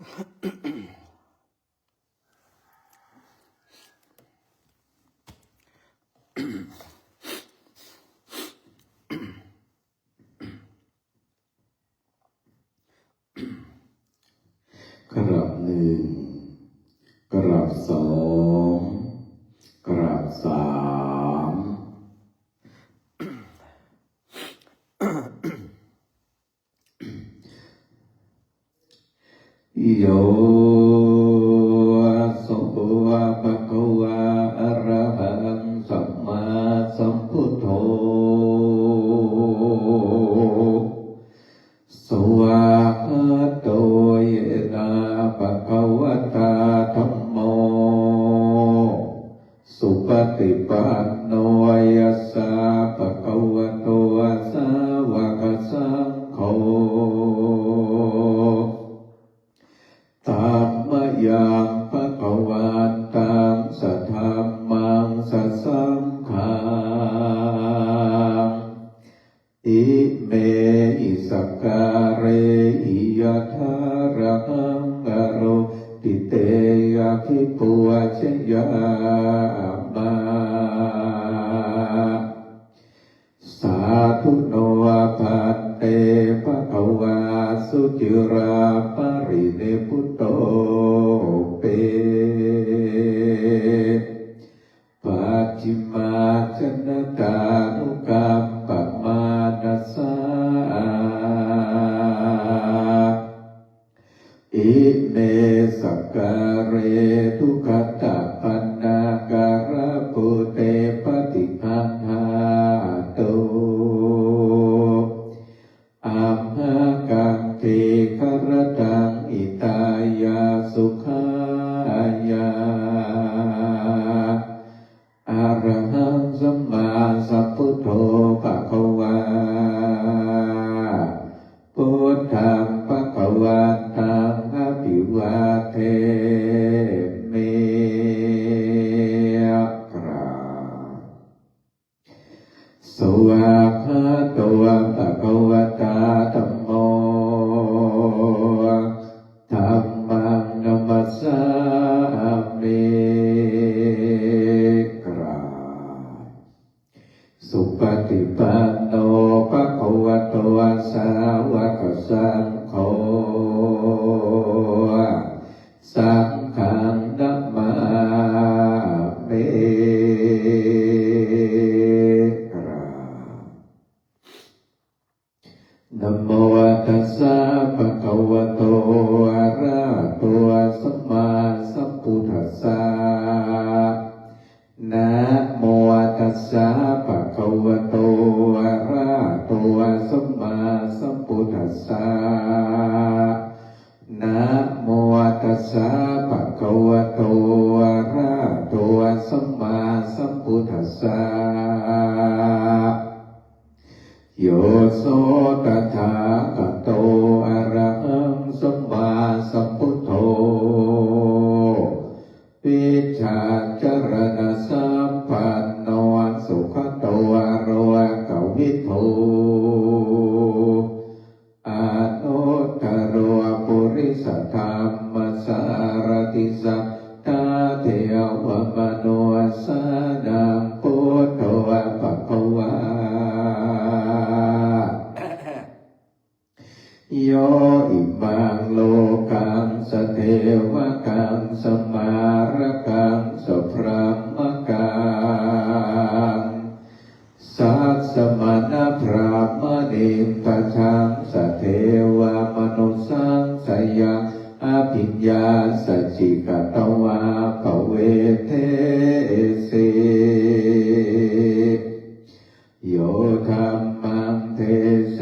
กราบหนึ่งกราบสองกราบสามโยโสภะคะวะอะระหังสัมมาสัมพุทโธสวากขาโตเยนะภะคะวะตาธัมโมสุปฏิปันโนยัสสะภะคะวะโตสาวกสังโฆธัมมยังภะคะวันตังสัทธัมมังสัสสังฆังอิเมหิสักการะอิยะทาระหังกโรติเตยะภิปุวะชยามะสาธุโนภัตเตภะคะวาสุจิราปริเนพุตโตเปปัจฉิมาชนะตานุกัมปมานัสสะอิเมสักการะทุกขตาปันนาการะปุเตปฏิคันหาโตอัมหากังเทครตังอิตายาสุขายาอะระหังสัมมาสัมพุทโธภะคะวาพุทธังภะคะวันตังอะภิวาเทมิกราบสวากขาโตภะคะวะตาธัมโมธัมมังนัมมัสสามิกราบสุปฏิปันโนภะคะวะโตสาวกสังโฆสังฆังนัมมามิกราบนะโมตัสสะภะคะวะโตอะระหะโตสัมมาสัมพุทธัสสะนะโมตัสสะภะคะวะโตอะระหะโตสัมมาสัมพุทธัสสะนะโมตัสสะภะคะวะโตอะระหะโตสัมมาสัมพุทธัสสะโยโสตถาคโตอะระหังสัมมาสัมพุทโธปิจฉาจารณะสัมปันโนสุขโตอะโรกวิโทอะโนตตโรปุริสธรรมสารติสัทธาเทวมโนสานังพุทโธภะคะวาโยอิมังโลกังสเทวกังสมารกังสพรหมกังสัสสมานะพรามณิปชังสเทวมนุสังสยังอภิญญาสัจจิกตวาภเวเทสิโยธัมมังเทเส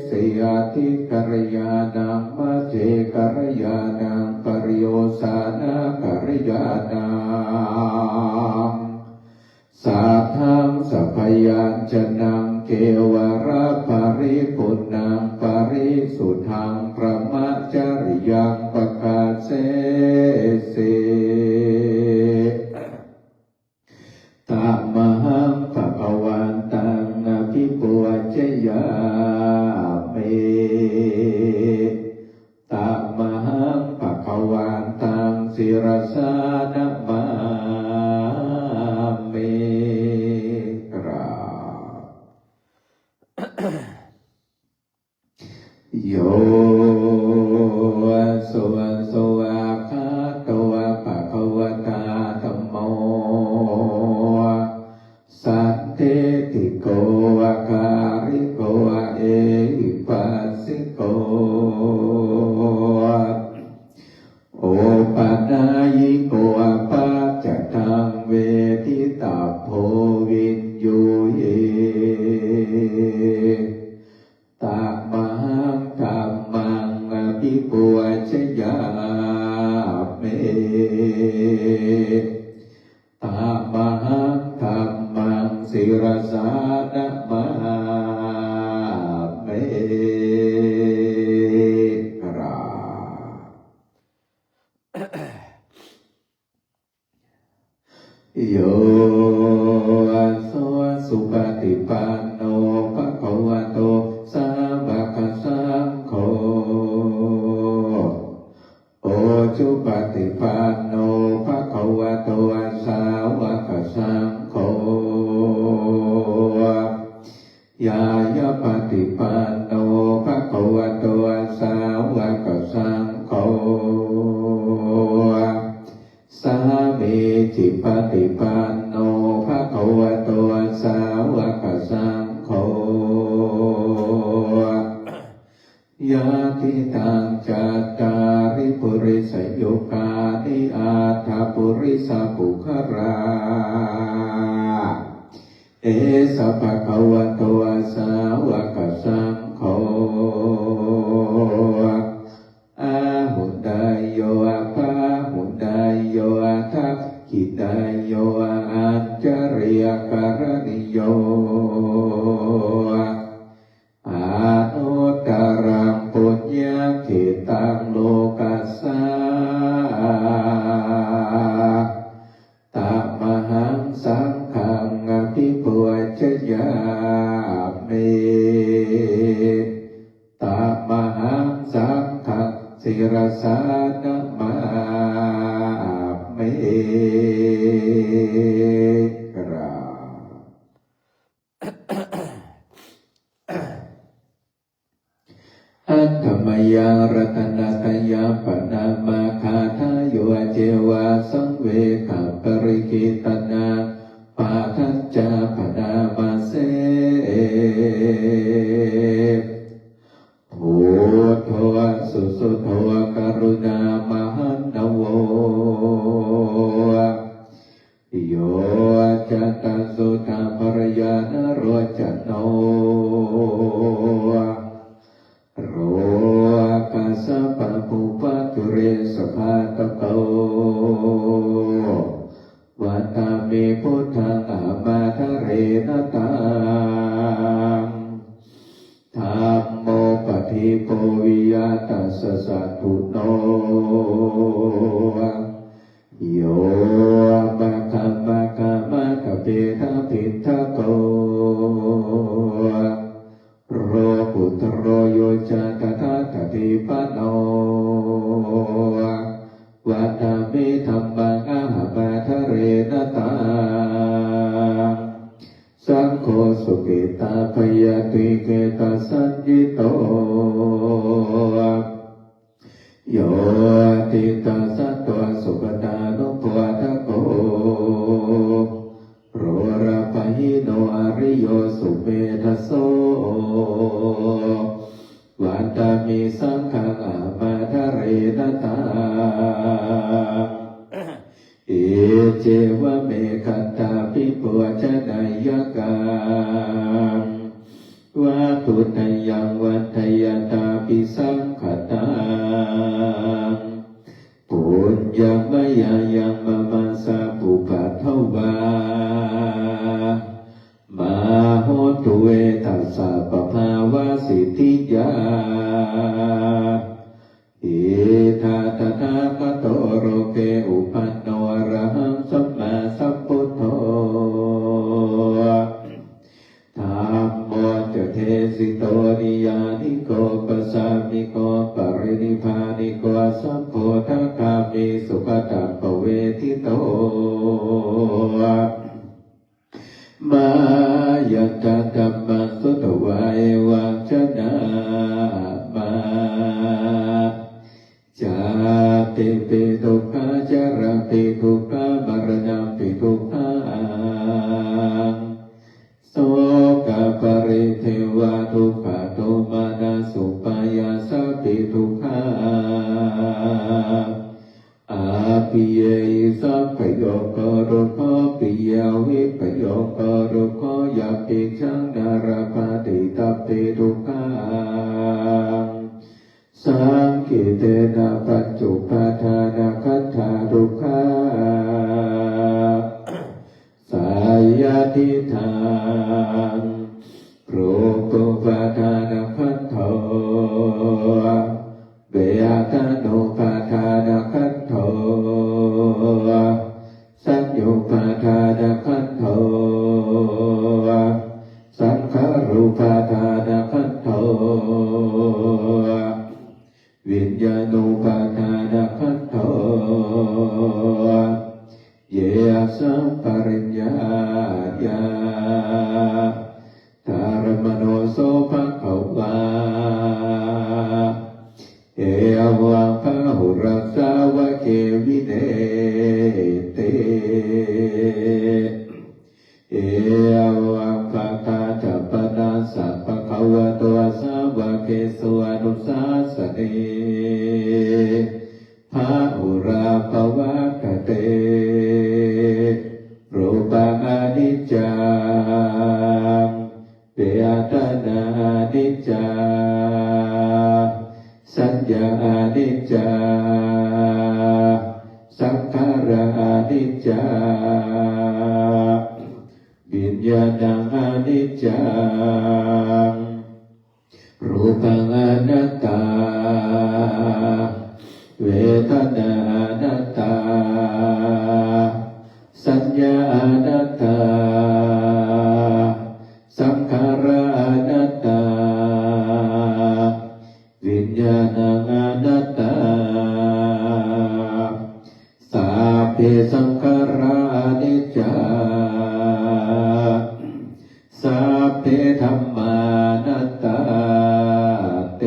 สยติกัลยาณังมัจเจกัลยาณังปริโยสานะกัลยาณังสัทธังสัพพยัญชนะเกวราภริปุณังปริสุทธังพระมจริยังปกาเสสิธัมมังภะคะวันตังอะภิปุวะชยามิธัมมังภะ โยสุสวะคาโตภะคะวะตาธัมโมสันทิติโกอาคาริโกเอหิปัสสิโกโอปัญญิโกปัจจตังเวทิตาโพวินยูเยตัมมังธัมมังอภิปุชญาเมตัมมังธัมมังศิรสานะมาเมกราโยโสสุปฏิปันโนภะคะวะโตสาวกสังโฆโอจุปฏิปันโนภะคะวะโตสาวกสังโฆยายาปฏิปันโนภะคะวะโตสาวกสังโฆสามีจิปฏิปันโนภะคะวะโตสาวกสังโฆยะทิตังจัตตาริปุริสยุคานิอาถาปุริสปุคราเอสะภะคะวะโตสาวกสังโฆอาหุนไดโยอาภาหุนไดโยอาทักขิไดโยอัญจริยการณิโยอานุตตรังปุญญเขตังโลกัสสาตัมมหังสังฆังอภิปุชญาเมตัมมหังสังฆังศิรสานะมาเมกราอัตถมยังรัตนะตยาปนามาคาทายโยเจวาสังเวขัปริกิตนาปาทัจจาปนามาเสพุทโธสุสุโธกรุณามหันนโวโยจัตตังสุธาภรยานโรจโนโรกัสสะปะภูปะตุเรสภาตโกวัฏฏามิพุทธังอามาทะเรนตังธัมโมปฏิโกวิยตัสสะสัตถุโนโยมะคะมะคะมะคะเปทะพิทธโกโรปุตโรโยจะตถาคติปันโนวัฏฏามิธัมมังอะหะมาทะเรนตังสังโฆสุขิตาภยติเกตัสสัญญิโตโยติตัสสะตัวสุขตานุปวัฏโกโรราปหิโนอริโยสุเมธัสโสวัฏฏามิสังฆังอามาทะเรนตังเอเจวะเมขัตตาปิปุชนายกังวะตุทะยังวัฏยตาปิสังขตังปุญญมยายังมะมัสสะปุปัฏฐวามโหตุเวตัสสะปะภาวะสิทธิยาอิทาตถาคโตโรเกอุปันโนอะระหังสัมมาสัมพุทโธธัมโมจะเทสิโตนิยานิโกปัสสามิโกปรินิพพานิโกสัมโพธิคามิสุขตัปปเวทิโตมายัตตัมมัสสุตวะเอว วะทุกขโทมานาสุปายาสัพพิทุกขาอาปิเยสัพพโยโกรุโคปิยาวิปโยโกรุโคยาปิชังนาราปาติตัปปิทุกขาสังคิเตนะปัจจุปทานาคัตถาทุกขาสายาทิทางโปรปุปทานาคัตโธเบยตานุปทานาคัตโธสัญญูปทานาคัตโธสังขารุปทานาคัตโธวิญญาณุปทานาคัตโธเยสัมปริญญาญาธารมโนโสภควาเอวังพหุรัสสาวะเกวิเนเตเอวังภะคะตะปะนาสัพพะคะวะโตสาวะเกสุอนุสาสเนภะหุราภวะกะเตรูปังอนิจจังเปยตนาอนิจจังสัญญาอนิจจังสังขารอนิจจังวิญญาณังอนิจจังรูปังอนัตตาเวทนาอนัตตาสัญญาอนัตตาสังขารอนัตตาวิญญาณังอนัตตาสัพเพสังขารานิจจาสัพเพธัมมานัตตาเต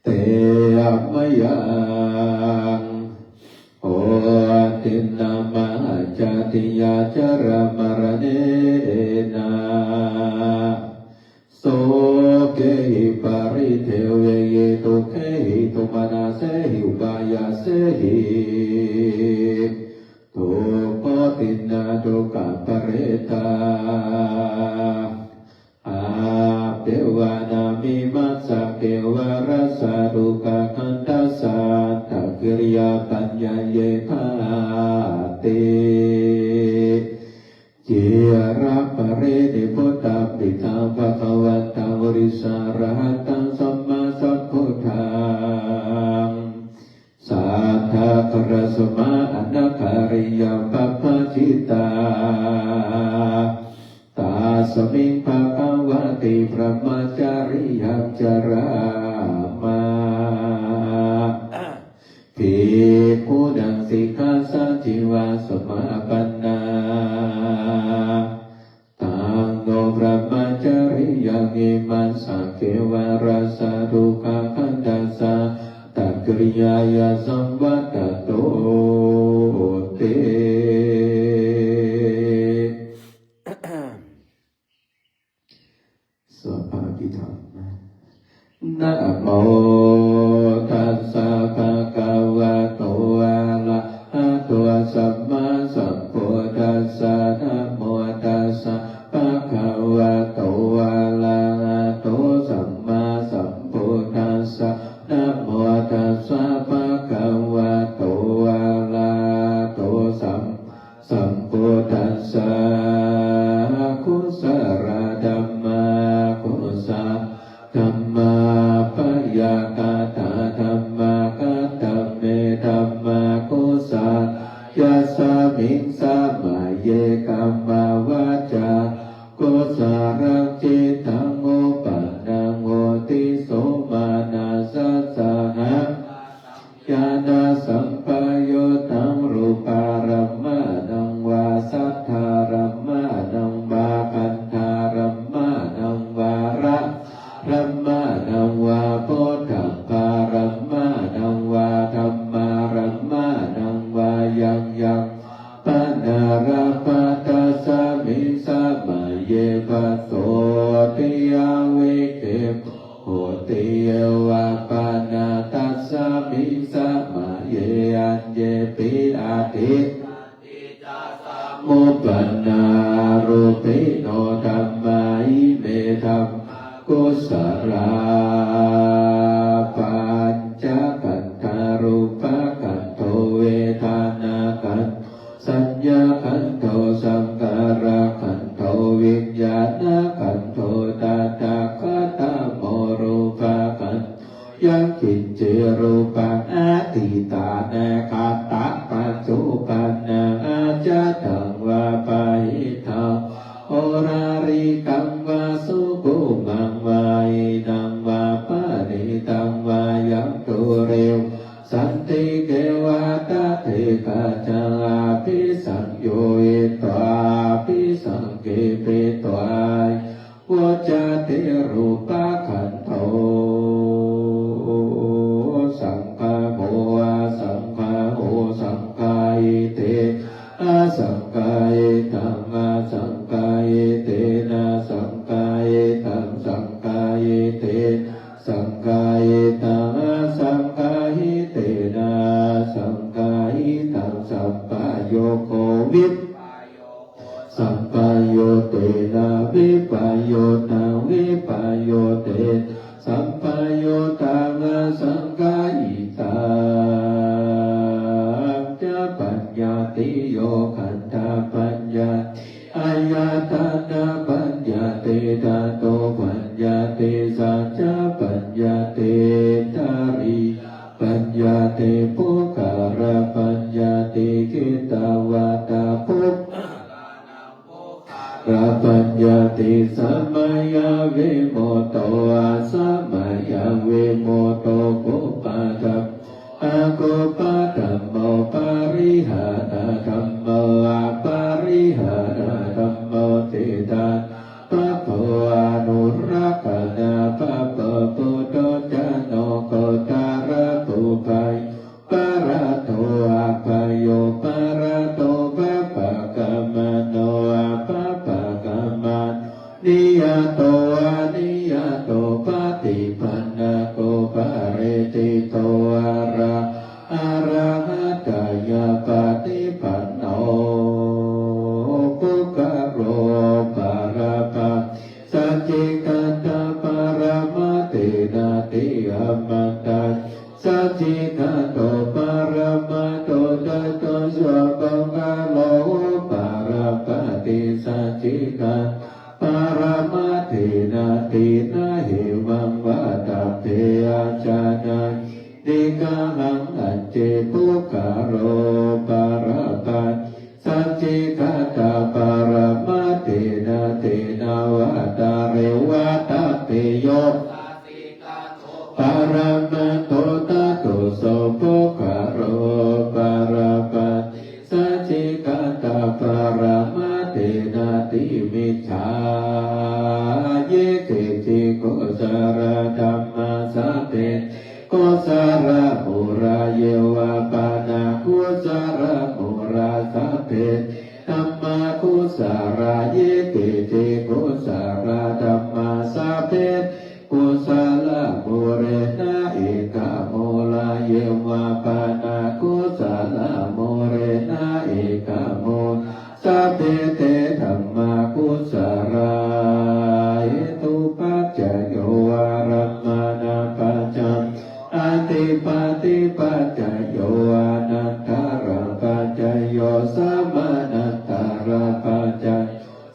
เตมะยังโอตินามาจติยาจารมรเนนะโสเกหิปาริเทเวเยตุเขหิตุมานาเสหิอุปายาเสหิทุโกตินาทุกขปะเรตาอาเปวานามิมัสสะเปวารัสสะทุกขคันทัสสะทักขิริยาปัญญาเยภาเตจิระปะเรติพุทธาปิตังภะคะวันตังอริสาระหัตังสัมมาสัมพุทธังสัทธะครสมาอนาคาริยปัปปะจิตาตาสมิงภะคะวะติพระมจาริยัจจารามาภิกขุนังสิกขาสัจจิวาสมาปันนาตังโนพระมจาริยังอิมัสสะเกวารัสสะทุกขคันธัสสะตักขิริยายาสัมวัตโตเตสวดพระอภิธรรมนะโมตัสสะภะคะวะโตอะระหะโตสัมมาสัมพุทธัสสะนะโมตัสสะภะคะวะโตอะระหะโตสัมมาสัมพุทธัสสะนะโมตัสสะภะคะวะโตอะระหะโตสัมพุทธัสสะกุศลธัมมากุศลธัมมาปยากาตาธัมมากัตตเมธัมมากุศลยัสสมิงสมาเยกัมมาวาจากุศลจิตตังโอปันนังโอติโสมานาสัสสะหะญาณสัมปโยตังรูปารมะนังวาสัทธารมะนังวาคันธารมะนังวาระรัมมานังวาโพธัพพารัมมานังวาธัมมารัมมานังวายังปนาราปาตาสามิสามาเย ปัสโสติยาวิเกโหติยวะปานาตัสสะมิสะมะเยอัญเยปิอาทิมุปปนารูปิโนธัมมาอิเมธัมกุสลาปัญจขันธารูปขันโทเวทนาขันธ์สัญญาขันธ์โทสังขารขันธ์โทวิญญาณขันธ์โทตถาคตโมรูปขันธ์ยังกินเจรูปังอาทิตานาคาตะปัจจุปันนาอาจาตังวาปะหิทังโอราริกังวาสุกุมังวาอินังวาปะนิตังวายังตุเรวสันติเกวะตะเทกะจาภิสังโยเอตวาภิสังเกเปตวาวจาเทรูปะขันโทสังฆโมอาสังฆโอสังฆายเตอาสังฆายตังอาสังฆายเตนะสังฆายตังสังฆายเตสังฆายตังอาสังฆายเตนะสังฆายตังสัพพโยโควิปสัพพโยเตนะวิปโยตังวิปโยเตสัพพโยตังสังฆายตังจะปัญญาติโยขันธปัญญาอายตนะปัญญาเตตาโตปัญญาเตสัจจปัญญาเตตาริปัญญาเตปุการปัญญาเตกิตาวาตาปุราปัญญาติสัมมายาเวโมโตอาสัมมายาเวโมโตโกปะทัมอาโกปะธัมโมปาริหานาธัมโมอาปาริหานาธัมโมติตาปะโพอนุรักขณาปะปะปุตโตจโนโกตาระตุภัยปะระโตอาภโยปะระโตปะปะกะมโนอาปะปะกะมันนิยโตอานิยโตปฏิปันนาโกปะเรติโตอาระหะตายาปฏิปันโนปุกะโรปะระปะสัจจิกันตาปะระมะเตนะติอมันตัสสัจจิกันโตปะระมะโตตัตโตสัพพะกะโลปะระปะติสัจจิกันปะระมะเทนะตินะเหวังวะตาเตอาจานะนิกาหังอัจเจปุกะโรปะระปะสัจจิกันตาปะระมะเทนะวะตาเรวะตาเตโยปะระมะโตตะโตโสปุกะโรปะระปะสัจจิกันตาปะระมะเทนะติมิจฉาเยเกจิโกสารธัมมาสัพเพโกสารมุราเยวะปานากุสารมุราสัพเพธัมมากุสาราเยเกจิโกสารธัมมาสัพเพกุสลมุเรนะเอกโมลาเยวะปานากุสลมุเรนะเอกโมสัพเพเตธัมมากุสราเหตุปัจจโยอารัมมานาปัจจังอาติปาติปัจจโยอานันตาระปัจจโยสัมมานันตาระปัจจัย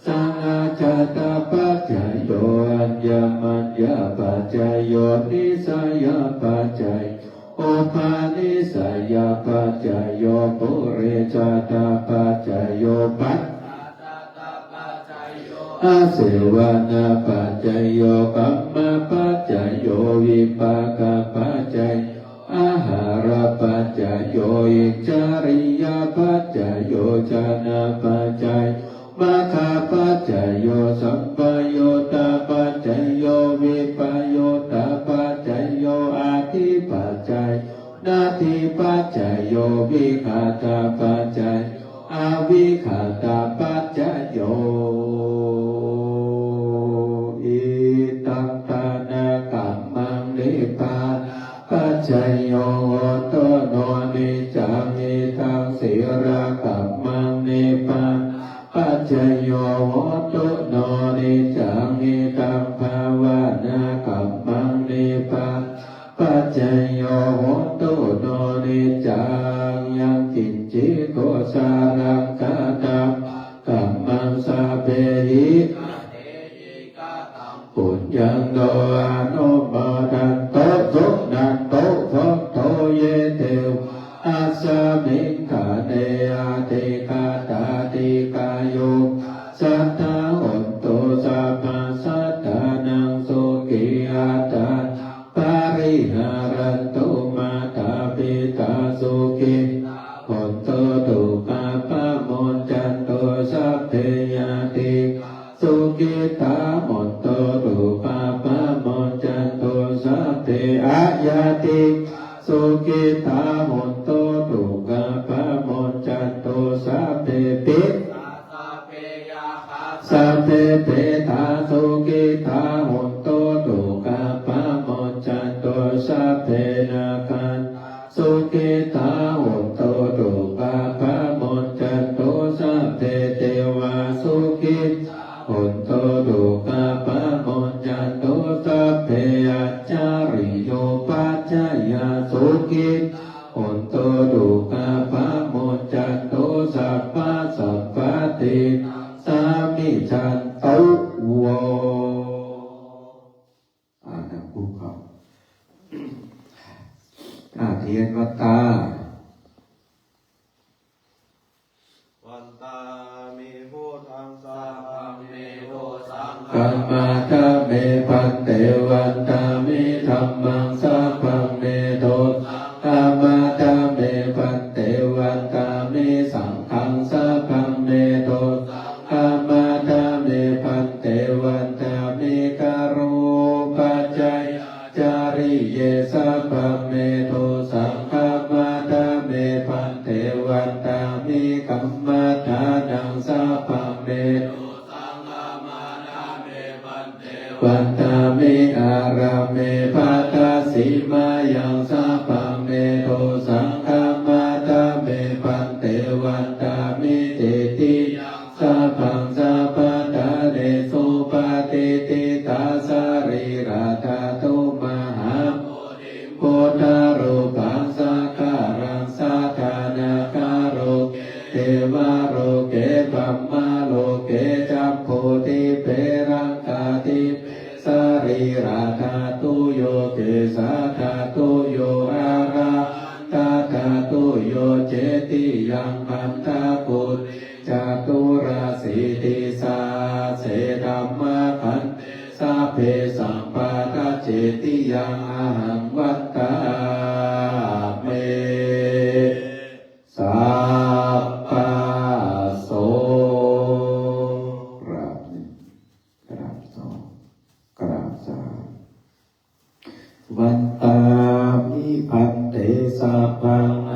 สังอาจตปัจจโยอัญญมัญญปัจจโยนิสัยปัจจัยโอปานิสัยปัจจโยปุเรจตปัจจโยปัจอาเสวนาปัจจโยกัมมปัจจโยวิปากปัจจยอาหารปัจจโยอิจาริยปัจจโยจานาปัจจยมัคคปัจจโยสัมปโยตปัจจโยวิปโยตปัจจโยอาทิปัจจยนาทิปัจจโยวิคาตปัจจยอวิคาตปัจจโย จังนิตังภาวนากัมมังนิปัสปัจจโยโหตุโนนิจังยังกินจิโกสารังกาตังกัมมังสาเปหิปุญญังโตอนุโมทันโตสุนันโตภะโตเยเตวอาสมิงคาเนอาติกาตาติกายุสัทธาอุตโตสัพพสัตตานังสุขิอาตาปาริหารันตุมาตาปิตาสุขิอุตโตตุกาปะโมจจันโตสัพเพยติสุขิตาโมตโตตุกาปะโมจจันโตสัพเพอายติสุขิตาโมตโตตุกาปะโมจจันโตสัพเพปิสัพเพเปตาสุขิตาโหนโตตุกาปะโมจจันโตสัพเพนาคันสุขิตาโหนโตตุกาปะโมจจันโตสัพเพเทวาสุขิโหนโตตุกาปะโมจจันโตสัพเพอัจจาริโยปัจจยาสุขิโหนโตตุกาปะโมจจันโตสัพพะสัพพะติสามิชันโตโวนังผู้เขาเทียนวัตตาวันตามิพุทธังสัพพังเมโทสังฆั กัม ง มาตะเมพันเตวันตามิธัมมังสัพพังเมโทกัมมาตะเมพันเตวันตามิสังฆังสัพพังเมโทกัมมาตะเมพันเตวันตามิกโรปัจจัยจาริเยสัพพังเมโทสังฆมาตะเมพันเตวันตามิกัมมาทานังสัพพังเมโทวันตามิอาราเมปัตตสิมายังสัพพังเมโทสังฆมาตาเมปันเตวันตามิเตติสัพพังสัพพะทะเนสุปฏิติตาสรีราธาตุมหาโพธารูปังสักการังสัทธานาคาโรเทวาโรเกปัมมาโลเกจัพโพธิเปรังกาติสรีราธาตุโยเกสาธาตุโยอาราธาธาตุโยเจติยังพันธาปุตจตุราสีติสาเสธัมมาคันสัพเพสัมปาทเจติยังอาหังวัตตาเมสัพพะโสกราบหนึ่งกราบสองกราบสามวันตามิพันเตสัพพัง